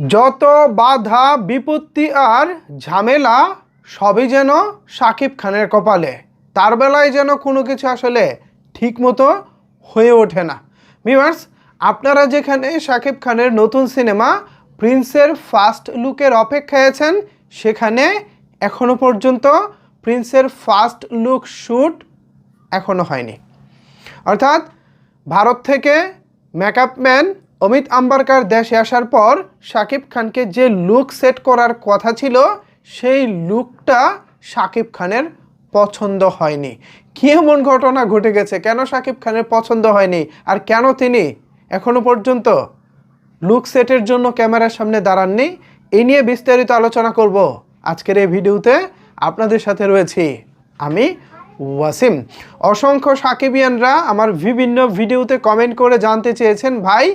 যত বাধা বিপত্তি আর ঝামেলা সবই যেন শাকিব খানের কপালে। তার বেলায় যেন কোনো কিছু আসলে ঠিকমতো হয়ে ওঠে না। ভিউয়ার্স, আপনারা যেখানে শাকিব খানের নতুন সিনেমা প্রিন্সের ফার্স্ট লুকের অপেক্ষায় আছেন, সেখানে এখনো পর্যন্ত প্রিন্সের ফার্স্ট লুক শ্যুট এখনো হয়নি। অর্থাৎ ভারত থেকে মেকআপ ম্যান অমিত আম্বারকার দেশে আসার পর শাকিব খানকে যে লুক সেট করার কথা ছিল, সেই লুকটা শাকিব খানের পছন্দ হয়নি। কী এমন ঘটনা ঘটে গেছে, কেন শাকিব খানের পছন্দ হয়নি, আর কেন তিনি এখনো পর্যন্ত লুক সেটের জন্য ক্যামেরার সামনে দাঁড়াননি, এই নিয়ে বিস্তারিত আলোচনা করব আজকের এই ভিডিওতে। আপনাদের সাথে রয়েছি আমি ওয়াসিম। অসংখ্য সাকিবিয়ানরা আমার বিভিন্ন ভিডিওতে কমেন্ট করে জানতে চেয়েছেন, ভাই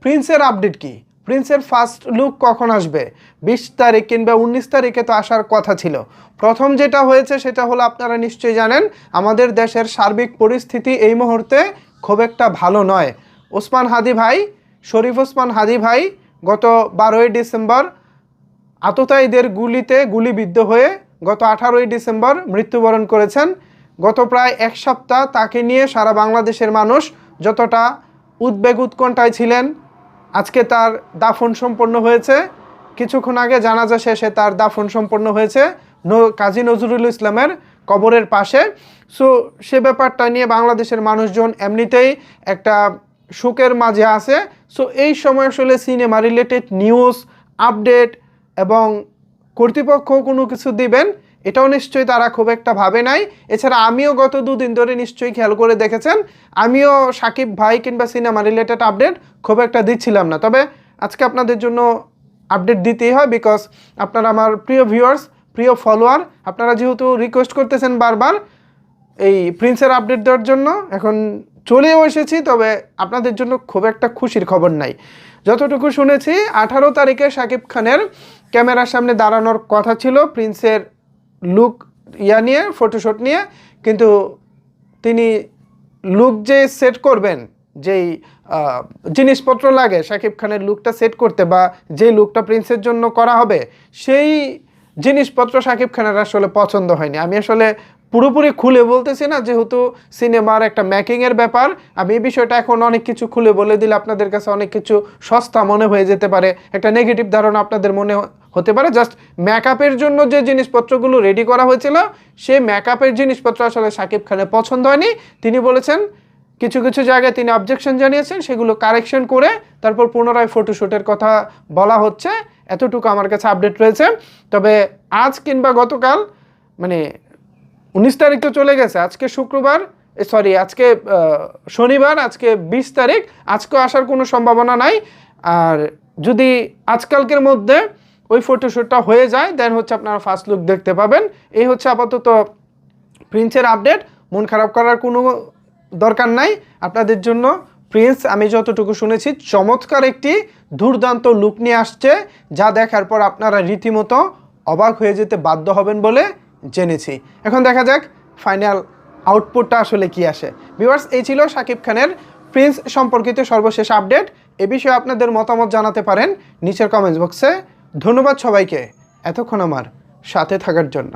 প্রিন্সের আপডেট কি, প্রিন্সের ফার্স্ট লুক কখন আসবে? 20 তারিখ কিংবা 19 তারিখে তো আসার কথা ছিল। প্রথম যেটা হয়েছে সেটা হলো, আপনারা নিশ্চয়ই জানেন আমাদের দেশের সার্বিক পরিস্থিতি এই মুহূর্তে খুব একটা ভালো নয়। ওসমান হাদি ভাই, শরীফ ওসমান হাদি ভাই গত 12ই ডিসেম্বর আততায়ীদের গুলিতে গুলিবিদ্ধ হয়ে গত 18ই ডিসেম্বর মৃত্যুবরণ করেছেন। গত প্রায় এক সপ্তাহ তাকে নিয়ে সারা বাংলাদেশের মানুষ যতটা উদ্বেগ উৎকণ্ঠায় ছিলেন। আজকে তার দাফন সম্পন্ন হয়েছে, কিছুক্ষণ আগে জানাজা শেষে তার দাফন সম্পন্ন হয়েছে কাজী নজরুল ইসলামের কবরের পাশে। সে ব্যাপারটা নিয়ে বাংলাদেশের মানুষজন এমনিতেই একটা শোকের মাঝে আছে। এই সময় আসলে সিনেমা রিলেটেড নিউজ আপডেট এবং কর্তৃপক্ষ কোনো কিছু দিবেন, এটাও নিশ্চয়ই তারা খুব একটা ভাবে নাই। এছাড়া আমিও গত 2 দিন ধরে নিশ্চয়ই খেয়াল করে দেখেছেন, আমিও সাকিব ভাই কিংবা সিনেমা রিলেটেড আপডেট খুব একটা দিচ্ছিলাম না। তবে আজকে আপনাদের জন্য আপডেট দিতেই হয়, বিকজ আপনারা আমার প্রিয় ভিউয়ার্স, প্রিয় ফলোয়ার। আপনারা যেহেতু রিকোয়েস্ট করতেছেন বারবার এই প্রিন্সের আপডেট দেওয়ার জন্য, এখন চলেও এসেছি। তবে আপনাদের জন্য খুব একটা খুশির খবর নাই। যতটুকু শুনেছি 18 তারিখে শাকিব খানের ক্যামেরার সামনে দাঁড়ানোর কথা ছিল প্রিন্সের লুক নিয়ে, ফটোশ্যুট নিয়ে, কিন্তু তিনি লুক যে সেট করবেন, যেই জিনিসপত্র লাগে শাকিব খানের লুকটা সেট করতে, বা যেই লুকটা প্রিন্সের জন্য করা হবে, সেই জিনিসপত্র শাকিব খানের আসলে পছন্দ হয়নি। আমি আসলে পুরোপুরি খুলে বলতেছি না, যেহেতু সিনেমার একটা মেকিংয়ের ব্যাপার। আমি এই বিষয়টা এখন অনেক কিছু খুলে বলে দিলে আপনাদের কাছে অনেক কিছু সস্তা মনে হয়ে যেতে পারে, একটা নেগেটিভ ধারণা আপনাদের মনে হতে পারে। জাস্ট মেকআপের জন্য যে জিনিসপত্রগুলো রেডি করা হয়েছিল, সেই মেকআপের জিনিসপত্র আসলে শাকিব খানের পছন্দ হয়নি। তিনি বলেছেন কিছু কিছু জায়গায় তিনি অবজেকশন জানিয়েছেন, সেগুলো কারেকশন করে তারপর পুনরায় ফটোশ্যুটের কথা বলা হচ্ছে। এতটুকু আমার কাছে আপডেট রয়েছে। তবে আজ কিংবা গতকাল, মানে 19 তারিখ তো চলে গেছে, আজকে শুক্রবার, আজকে শনিবার, আজকে 20 তারিখ, আজকেও আসার কোনো সম্ভাবনা নাই। আর যদি আজকালকের মধ্যে ওই ফটোশ্যুটটা হয়ে যায়, দেন হচ্ছে আপনারা ফার্স্ট লুক দেখতে পাবেন। এই হচ্ছে আপাতত প্রিন্সের আপডেট। মন খারাপ করার কোনো দরকার নাই আপনাদের জন্য। প্রিন্স, আমি যতটুকু শুনেছি, চমৎকার একটি দুর্দান্ত লুক নিয়ে আসছে, যা দেখার পর আপনারা রীতিমতো অবাক হয়ে যেতে বাধ্য হবেন বলে জেনেছি। এখন দেখা যাক ফাইনাল আউটপুটটা আসলে কি আসে। ভিউয়ার্স, এই ছিল শাকিব খানের প্রিন্স সম্পর্কিত সর্বশেষ আপডেট। এ বিষয়ে আপনাদের মতামত জানাতে পারেন নিচের কমেন্টস বক্সে। ধন্যবাদ সবাইকে এতক্ষণ আমার সাথে থাকার জন্য।